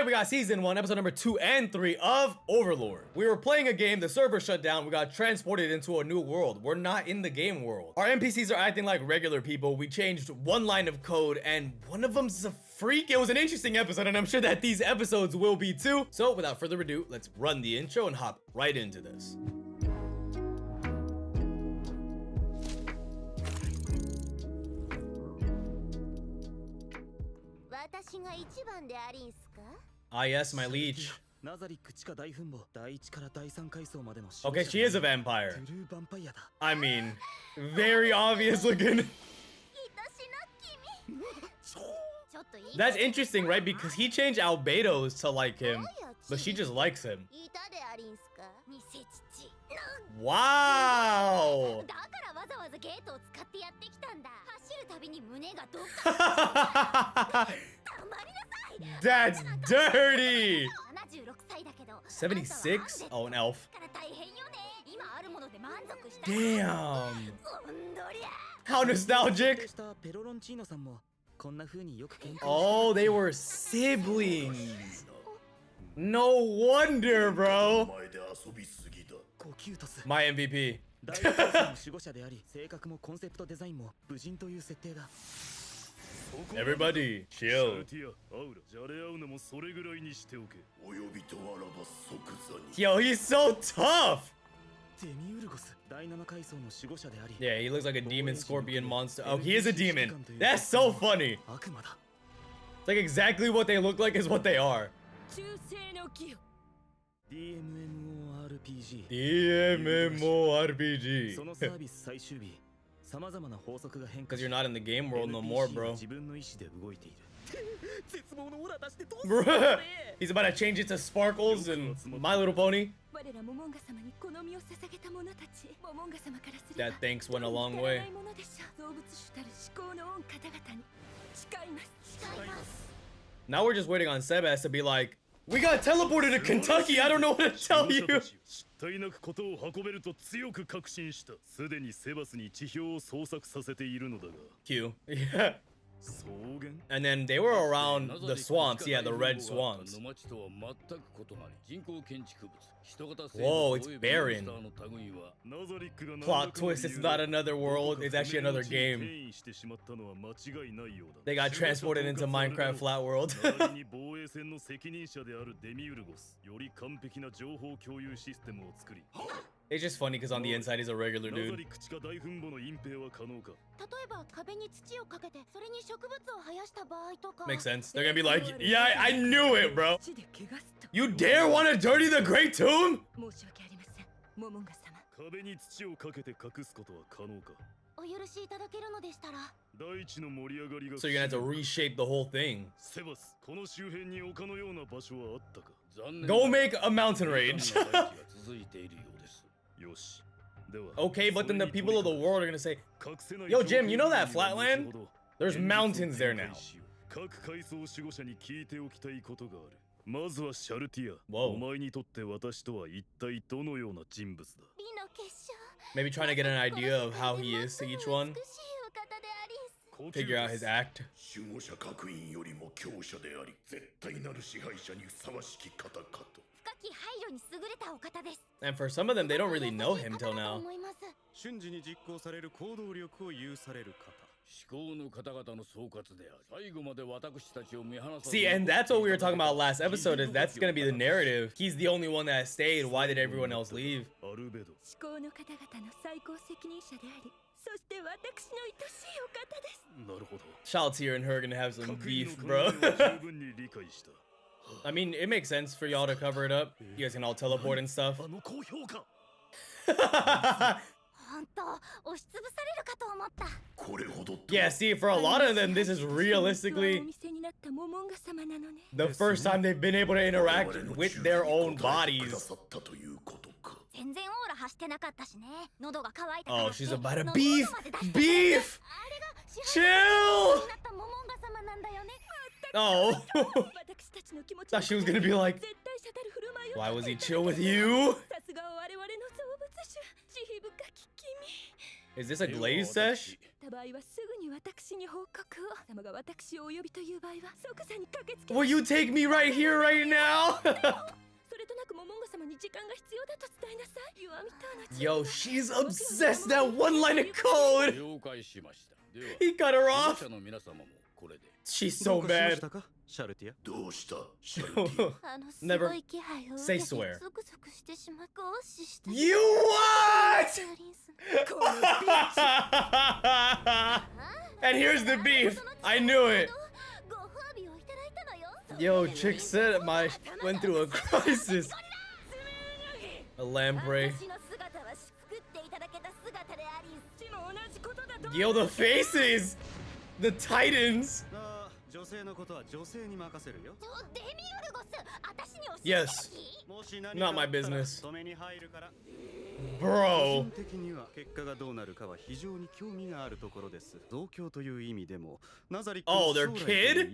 we got season 1, episode number 2 and 3 of Overlord. We were playing a game, the server shut down, we got transported into a new world. We're not in the game world. Our NPCs are acting like regular people. We changed one line of code and one of them's a freak. It was an interesting episode and I'm sure that these episodes will be too. So without further ado, let's run the intro and hop right into this. Ah yes, my leech. Okay, she is a vampire. I mean, very obvious looking. That's interesting, right? Because he changed albedos to like him, but she just likes him. Wow! That's dirty! 76? Oh, an elf. Damn! How nostalgic! Oh, they were siblings! No wonder, bro! My MVP. Everybody, chill. Yo, he's so tough! Yeah, he looks like a demon scorpion monster. Oh, he is a demon. That's so funny. It's like exactly what they look like is what they are. DMMORPG. Because you're not in the game world no more, bro. Bruh, he's about to change it to Sparkles and My Little Pony. That thanks went a long way. Now we're just waiting on Sebas to be like, we got teleported to Kentucky, I don't know what to tell you. Q. Yeah. And then they were around the swamps, yeah, the red swamps. Whoa, it's barren. Plot twist, it's not another world, it's actually another game. They got transported into Minecraft Flat World. It's just funny because on the inside he's a regular dude. Makes sense. They're gonna be like, yeah, I knew it, bro. You dare want to dirty the Great Tomb? So you're gonna have to reshape the whole thing. Go make a mountain range. Okay, but then the people of the world are gonna say, yo, Jim, you know that flatland? There's mountains there now. Whoa. Maybe trying to get an idea of how he is to each one. Figure out his act. And for some of them, they don't really know him till now. See, and that's what we were talking about last episode, is that's gonna be the narrative. He's the only one that stayed. Why did everyone else leave? Shalltier and her are gonna have some beef, bro. I mean, it makes sense for y'all to cover it up. You guys can all teleport and stuff. Yeah, see, for a lot of them, this is realistically the first time they've been able to interact with their own bodies. Oh, she's about to beef! Beef! Chill! Oh. Thought she was gonna be like, why was he chill with you? Is this a glaze sesh? Will you take me right here, right now? Yo, she's obsessed. That one line of code. He cut her off. She's so mad. Never say swear. You what? And here's the beef. I knew it. Yo, chick said I went through a crisis. A lamprey. Yo, the faces. The titans. Yes. Not my business. Bro. Oh, their kid?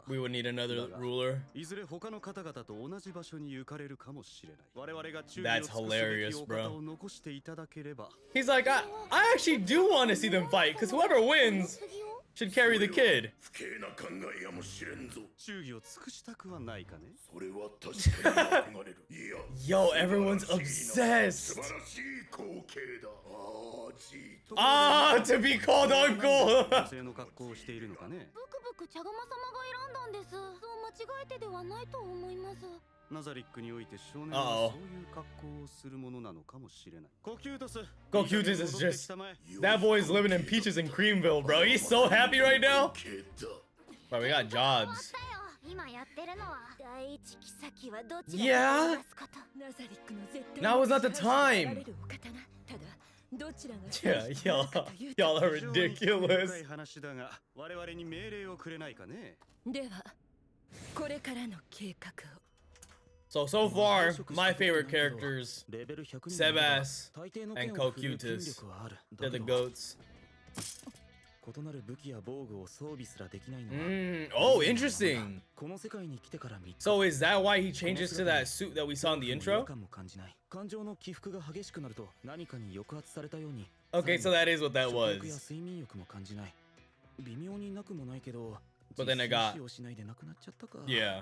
We would need another ruler. That's hilarious, bro. He's like, I actually do want to see them fight, because whoever wins should carry the kid. Yo, everyone's obsessed. Ah, to be called uncle. Uh-oh. Gokutus is just... That boy's living in Peaches and Creamville, bro. He's so happy right now. Bro, we got jobs. Yeah? Now is not the time. Yeah, y'all are ridiculous. So far, my favorite characters, Sebas and Kokutus. They're the goats. Oh, interesting. So is that why he changes to that suit that we saw in the intro? Okay, so that is what that was. But then it got... Yeah.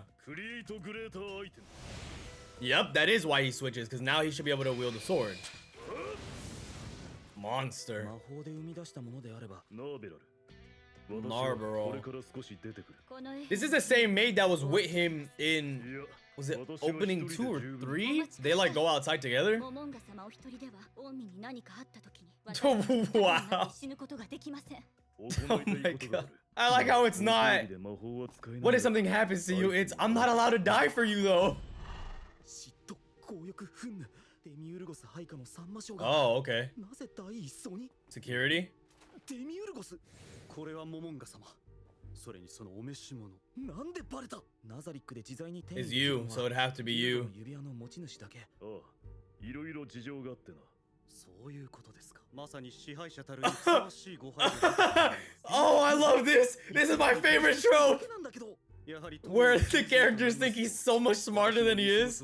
Yep, that is why he switches, because now he should be able to wield a sword. Monster. Narborough. This is the same maid that was with him in... Was it opening 2 or 3? They like go outside together? Wow. Oh my god. I like how it's not. What if something happens to you? It's I'm not allowed to die for you though. Oh, okay. Security? It's you, so it'd have to be you. Oh, I love this! This is my favorite trope! Where the characters think he's so much smarter than he is.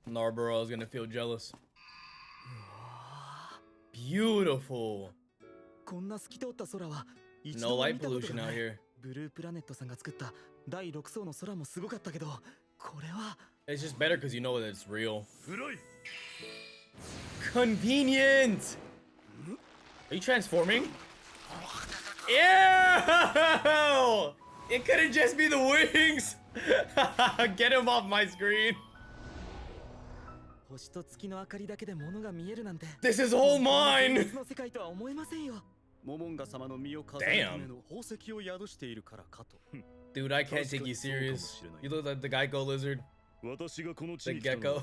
Narborough is gonna feel jealous. Beautiful. No light pollution out here. It's just better because you know that it's real. Convenient! Are you transforming? Ew! It couldn't just be the wings! Get him off my screen. This is all mine! Damn. Dude, I can't take you serious. You look like the Geico lizard. The gecko.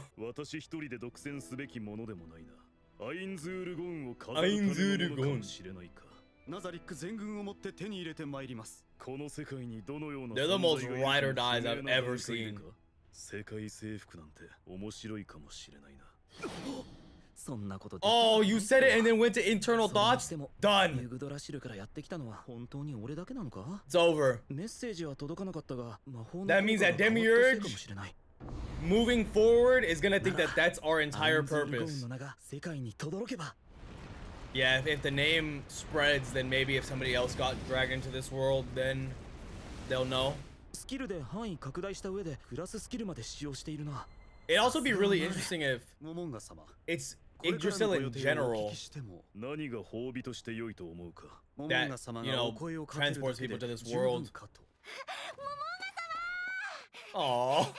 They're the most ride or dies I've ever seen. Oh, you said it and then went to internal thoughts? Done. It's over. That means that Demiurge moving forward is gonna think that that's our entire purpose. Yeah, if the name spreads, then maybe if somebody else got dragged into this world, then they'll know. It'd also be really interesting if it's Yggdrasil in general that, you know, transports people to this world. Aww.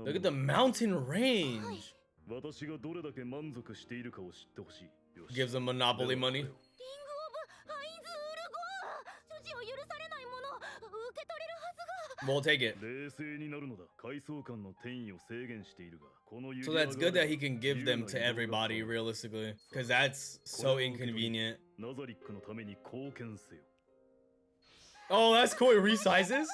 Look at the mountain range. Gives them monopoly money. We'll take it. So that's good that he can give them to everybody, realistically, because that's so inconvenient. Oh, that's cool. It resizes?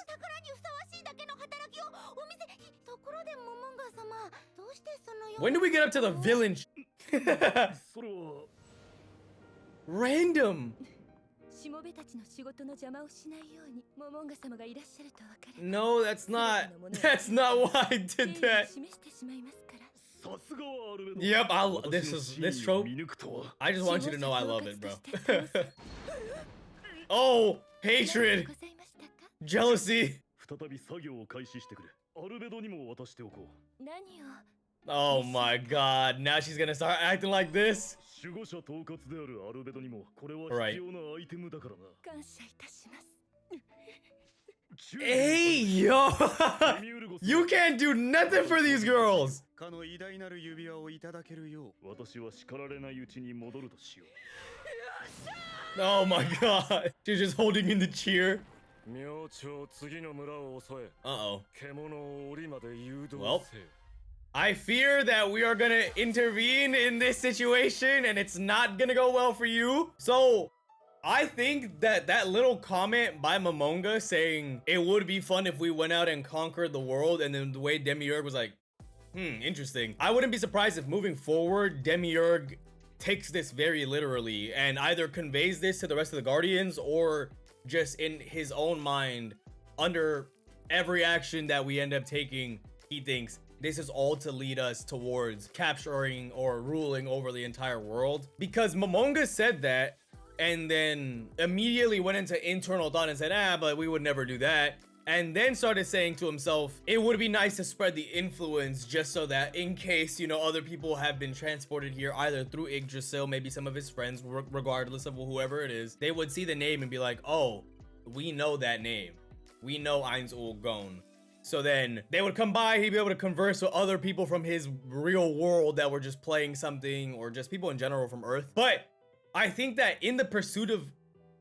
When do we get up to the villain? Random. No, that's not why I did that. Yep, this trope. I just want you to know I love it, bro. Oh, hatred, jealousy. Oh my god, now she's gonna start acting like this. Right. Hey, yo! You can't do nothing for these girls! Oh my god. She's just holding in the cheer. Uh-oh. Well, I fear that we are gonna intervene in this situation and it's not gonna go well for you. So, I think that that little comment by Momonga saying it would be fun if we went out and conquered the world, and then the way Demiurge was like, interesting. I wouldn't be surprised if moving forward, Demiurge takes this very literally and either conveys this to the rest of the Guardians or just in his own mind, under every action that we end up taking, he thinks this is all to lead us towards capturing or ruling over the entire world. Because Momonga said that and then immediately went into internal thought and said, but we would never do that. And then started saying to himself, it would be nice to spread the influence just so that in case, you know, other people have been transported here either through Yggdrasil, maybe some of his friends, regardless of whoever it is, they would see the name and be like, oh, we know that name. We know Ainz Ul Gon. So then they would come by, he'd be able to converse with other people from his real world that were just playing something, or just people in general from Earth. But I think that in the pursuit of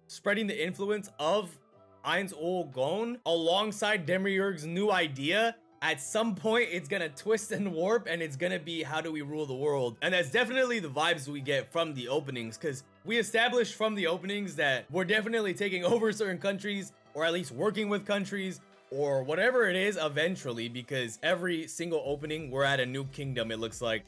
spreading the influence of Ainz Ul Gon alongside Demiurge's new idea, at some point it's gonna twist and warp and it's gonna be, how do we rule the world? And that's definitely the vibes we get from the openings, because we established from the openings that we're definitely taking over certain countries, or at least working with countries, or whatever it is eventually, because every single opening we're at a new kingdom, it looks like,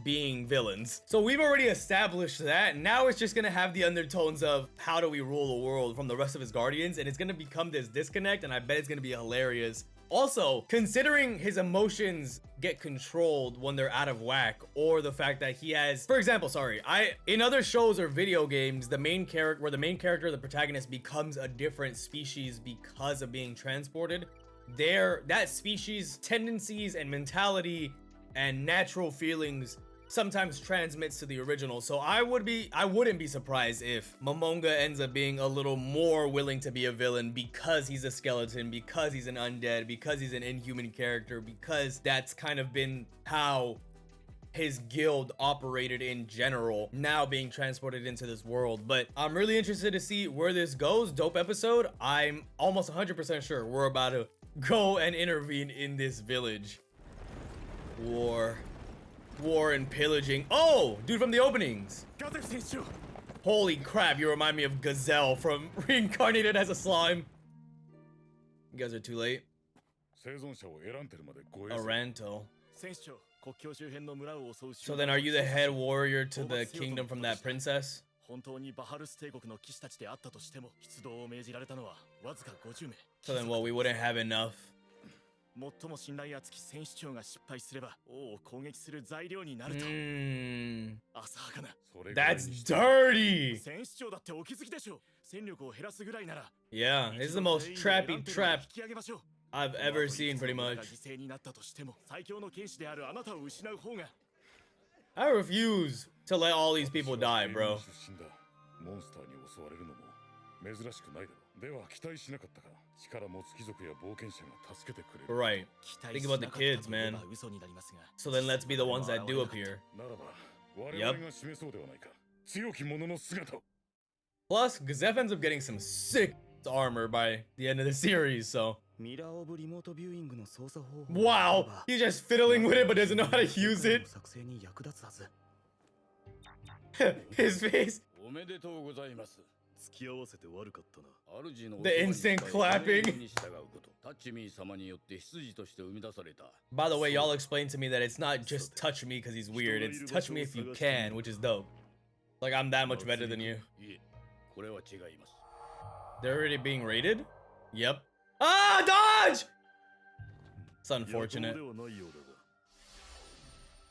being villains. So we've already established that. Now it's just gonna have the undertones of how do we rule the world from the rest of his Guardians, and it's gonna become this disconnect, and I bet it's gonna be hilarious. Also, considering his emotions get controlled when they're out of whack, or the fact that he has, for example, in other shows or video games, the main character, the protagonist becomes a different species because of being transported, that species tendencies and mentality and natural feelings sometimes transmits to the original. So I wouldn't be surprised if Momonga ends up being a little more willing to be a villain because he's a skeleton, because he's an undead, because he's an inhuman character, because that's kind of been how his guild operated in general, now being transported into this world. But I'm really interested to see where this goes. Dope episode. I'm almost 100% sure we're about to go and intervene in this village. War and pillaging. Oh, dude from the openings. Holy crap, you remind me of Gazelle from reincarnated as a slime. You guys are too late. Aranto. So then are you the head warrior to the kingdom from that princess? So then what, we wouldn't have enough. That's dirty. Yeah, this is the most trappy trap I've ever seen, pretty much. I refuse to let all these people die, bro. Right. Think about the kids, man. So then let's be the ones that do appear. Yep. Plus, Gazef ends up getting some sick armor by the end of the series, so. Wow! He's just fiddling with it but doesn't know how to use it. His face. The instant clapping. By the way, y'all explained to me that it's not just touch me because he's weird, it's touch me if you can, which is dope. Like, I'm that much better than you. They're already being raided? Yep. Ah, dodge! It's unfortunate.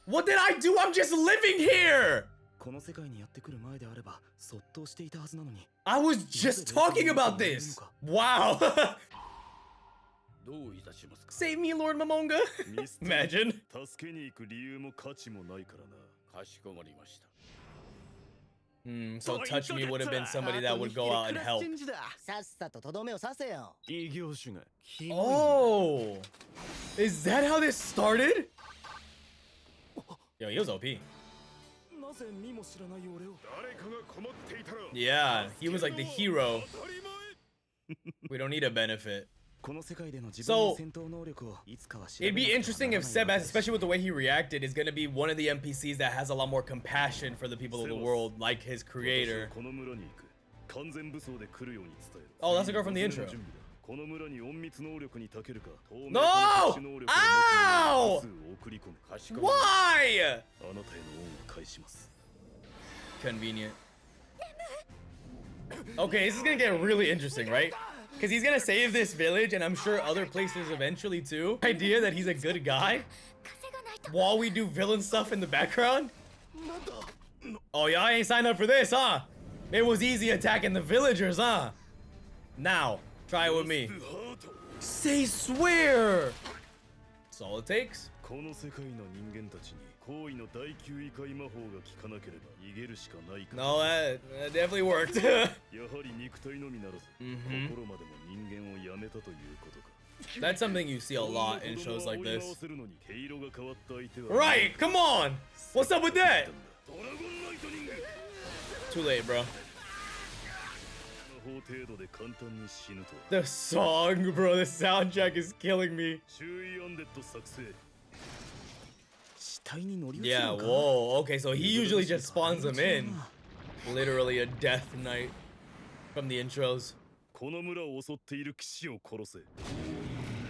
What did I do? I'm just living here! I was just talking about this! Wow! Save me, Lord Momonga! Imagine. So touch me would have been somebody that would go out and help. Oh! Is that how this started? Yo, he was OP. Yeah, he was like the hero. We don't need a benefit. So, it'd be interesting if Seb, especially with the way he reacted, is gonna be one of the NPCs that has a lot more compassion for the people of the world, like his creator. Oh, that's a girl from the intro. No! Ow! Why? Convenient. Okay, this is gonna get really interesting, right? Because he's gonna save this village, and I'm sure other places eventually too. Idea that he's a good guy while we do villain stuff in the background. Oh, y'all ain't signed up for this, huh? It was easy attacking the villagers, huh? Now, try it with me. Say swear! That's all it takes. No, that definitely worked. That's something you see a lot in shows like this. Right, come on! What's up with that? Too late, bro. The song, bro, the soundtrack is killing me. Yeah, whoa, okay, so he usually just spawns them in. Literally a death knight from the intros.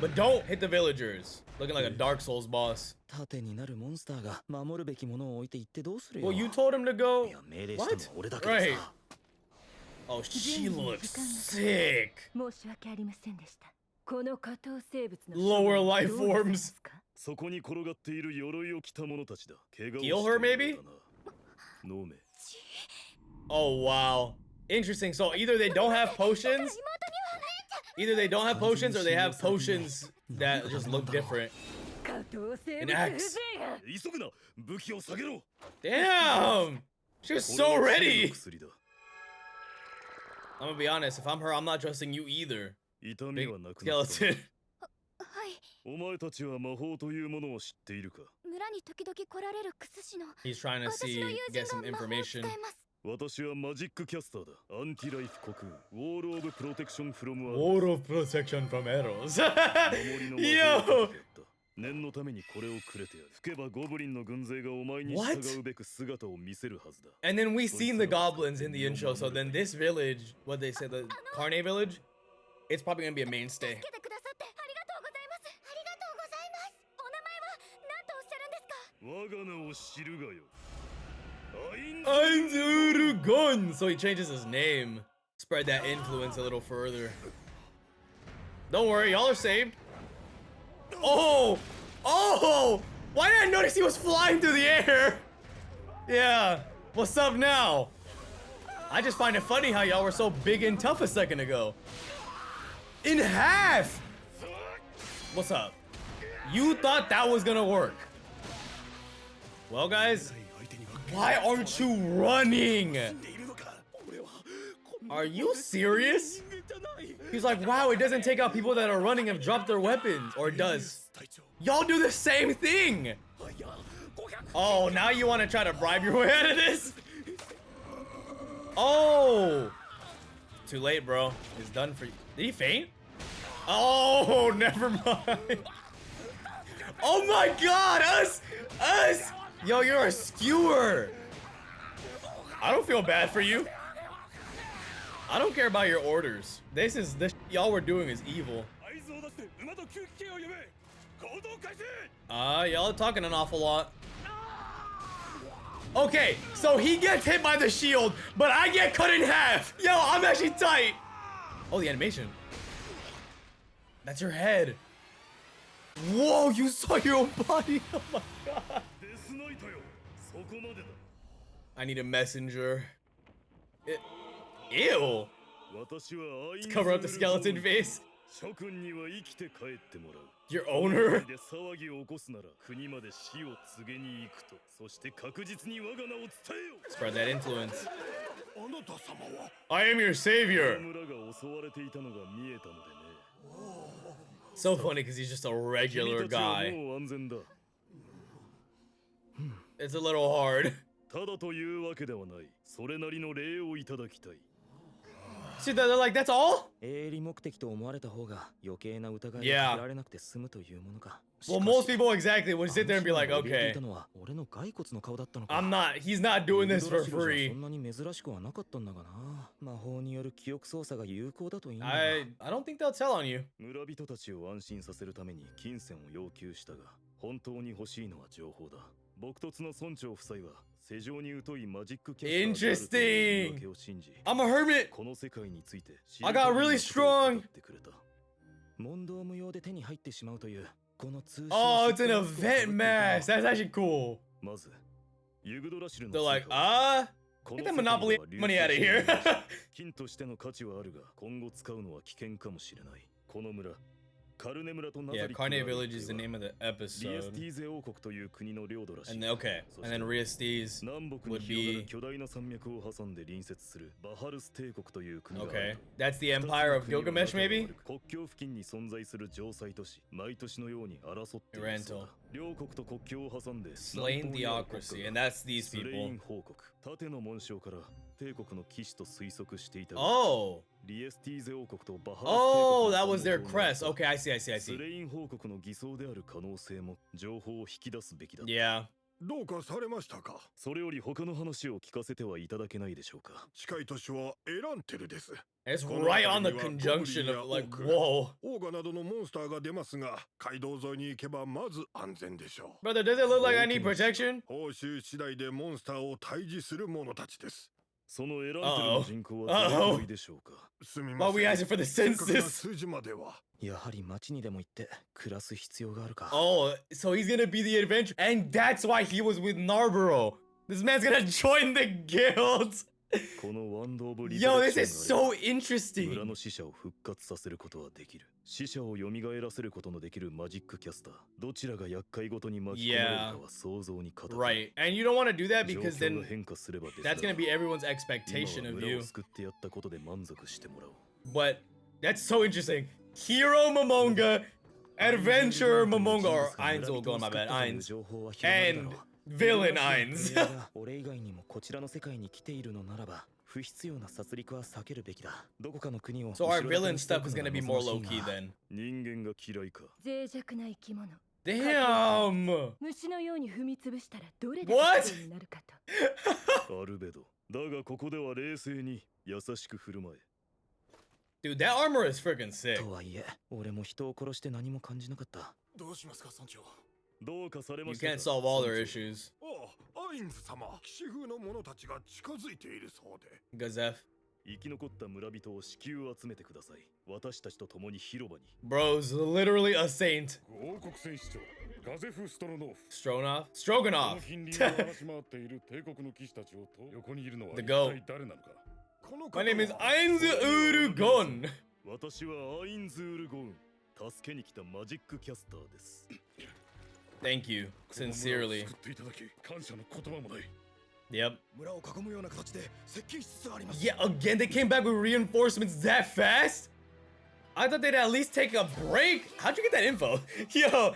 But don't hit the villagers. Looking like a Dark Souls boss. Well, you told him to go. What? Right. Oh, she looks sick. Lower life forms. Heal her, maybe? Oh, wow. Interesting. So either they don't have potions. Either they don't have potions or they have potions that just look different. An axe. Damn! She's so ready! I'm gonna be honest, if I'm her, I'm not trusting you either. Big skeleton. He's trying to get some information. Wall of protection from arrows. Yo! What? And then we seen the goblins in the intro, so then this village, what they say, the Carne village, it's probably gonna be a mainstay. Einzurgun. So he changes his name. Spread that influence a little further. Don't worry, y'all are saved. Oh! Oh! Why did I notice he was flying through the air? Yeah. What's up now? I just find it funny how y'all were so big and tough a second ago. In half! What's up? You thought that was gonna work. Well, guys, why aren't you running? Are you serious? He's like, wow, it doesn't take out people that are running and drop their weapons. Or it does. Y'all do the same thing. Oh, now you want to try to bribe your way out of this? Oh. Too late, bro. It's done for you. Did he faint? Oh, never mind. Oh my god, us! Yo, you're a skewer. I don't feel bad for you. I don't care about your orders. This y'all were doing is evil. Y'all are talking an awful lot. Okay, so he gets hit by the shield, but I get cut in half. Yo, I'm actually tight. Oh, the animation. That's your head. Whoa, you saw your own body. Oh my god. I need a messenger. Ew. Let's cover up the skeleton face. Your owner? Spread that influence. I am your savior. So funny because he's just a regular guy. It's a little hard. See, they're like, that's all? Yeah. Well, most people exactly would sit there and be like, okay, he's not doing this for free. I don't think they'll tell on you. Interesting. I'm a hermit. I got really strong. Oh, it's an event mask. That's actually cool. They're like, get the Monopoly money out of here. Yeah, Carne Village is the name of the episode. And okay, and then Riestes would be... Okay, that's the Empire of Gilgamesh, maybe? Rental. Slain Theocracy, and that's these people. Oh! Oh, that was their crest. Okay, I see. Yeah. It's right on the conjunction of like, whoa. Brother, does it look like I need protection? Uh-oh. Well, we asked for the census. Oh, so he's gonna be the adventurer. And that's why he was with Narborough. This man's gonna join the guild. Yo, this is so interesting. Yeah. Right. And you don't want to do that because then that's gonna be everyone's expectation of you. But that's so interesting. Hero Momonga, Adventurer Momonga, or Ainz will go on my bad, Ainz, and Villain Ainz. So our villain stuff is gonna be more low-key then. Damn! What? Dude, that armor is freaking sick. You can't solve all their issues. Gazef. 生き残った村人を至急集めてください。私たちと共に広場に。 Bro's literally a saint. 王国戦士長ガゼフ・ストロノーフ Stroganoff? こ Stroganoff. の近隣を話し回っている帝国の騎士たちをと横にいるのは The 一 goat. 体誰なのか My name is Ainz Urugon. 私はアインズールゴーン。助けに来たマジックキャスターです。 Thank you, この村を sincerely. 救っていただき感謝の言葉もない Yep. 村を囲むような形で接近しつつあります。 Yeah, again, they came back with reinforcements that fast? I thought they'd at least take a break. How'd you get that info? Yo,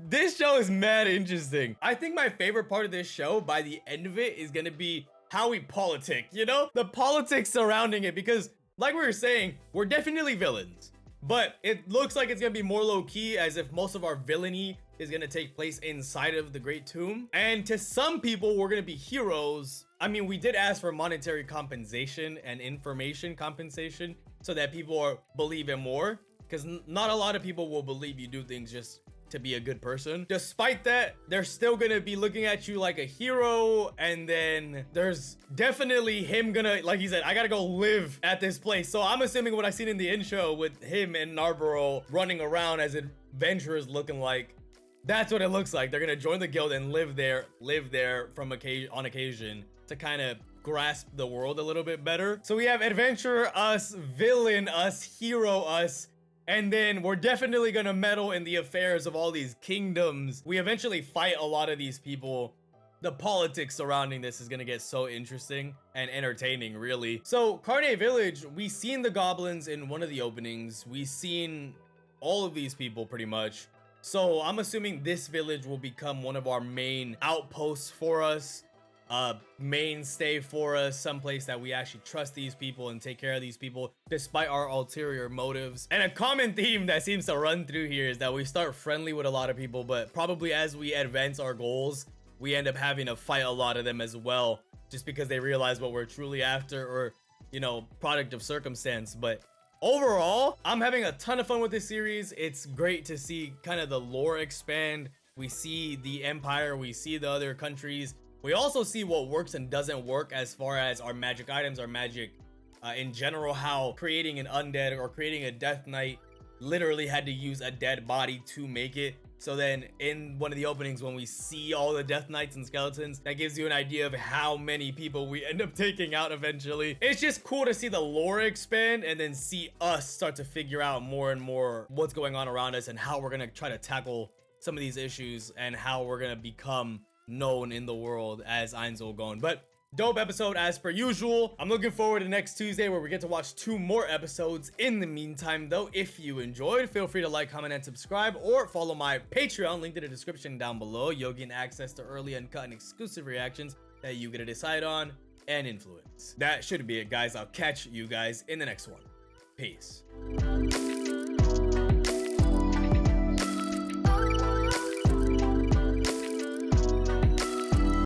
this show is mad interesting. I think my favorite part of this show by the end of it is gonna be how we politic, you know? The politics surrounding it, because like we were saying, we're definitely villains. But it looks like it's gonna be more low-key, as if most of our villainy is gonna take place inside of the Great Tomb. And to some people, we're gonna be heroes. I mean, we did ask for monetary compensation and information compensation so that people believe it more. Because not a lot of people will believe you do things just to be a good person. Despite that, they're still gonna be looking at you like a hero, and then there's definitely him gonna, like he said, I gotta go live at this place. So I'm assuming what I seen in the intro with him and Narborough running around as adventurers looking like, that's what it looks like. They're gonna join the guild and live there from on occasion to kind of grasp the world a little bit better. So we have adventurer us, villain us, hero us, and then we're definitely gonna meddle in the affairs of all these kingdoms. We eventually fight a lot of these people. The politics surrounding this is gonna get so interesting and entertaining, really. So Carne Village, we seen the goblins in one of the openings. We seen all of these people pretty much. So I'm assuming this village will become one of our main outposts for us. Mainstay for us, someplace that we actually trust these people and take care of these people despite our ulterior motives. And a common theme that seems to run through here is that we start friendly with a lot of people, but probably as we advance our goals, we end up having to fight a lot of them as well, just because they realize what we're truly after, or, you know, product of circumstance. But overall, I'm having a ton of fun with this series. It's great to see kind of the lore expand. We see the empire, we see the other countries. We also see what works and doesn't work as far as our magic items, our magic in general, how creating an undead or creating a death knight literally had to use a dead body to make it. So then in one of the openings, when we see all the death knights and skeletons, that gives you an idea of how many people we end up taking out eventually. It's just cool to see the lore expand and then see us start to figure out more and more what's going on around us and how we're gonna try to tackle some of these issues and how we're gonna become known in the world as Einzelgon. But dope episode as per usual. I'm looking forward to next Tuesday where we get to watch 2 more episodes. In the meantime though, if you enjoyed, feel free to like, comment, and subscribe, or follow my Patreon, linked in the description down below. You'll gain access to early, uncut, and exclusive reactions that you get to decide on and influence. That should be it, guys. I'll catch you guys in the next one. Peace.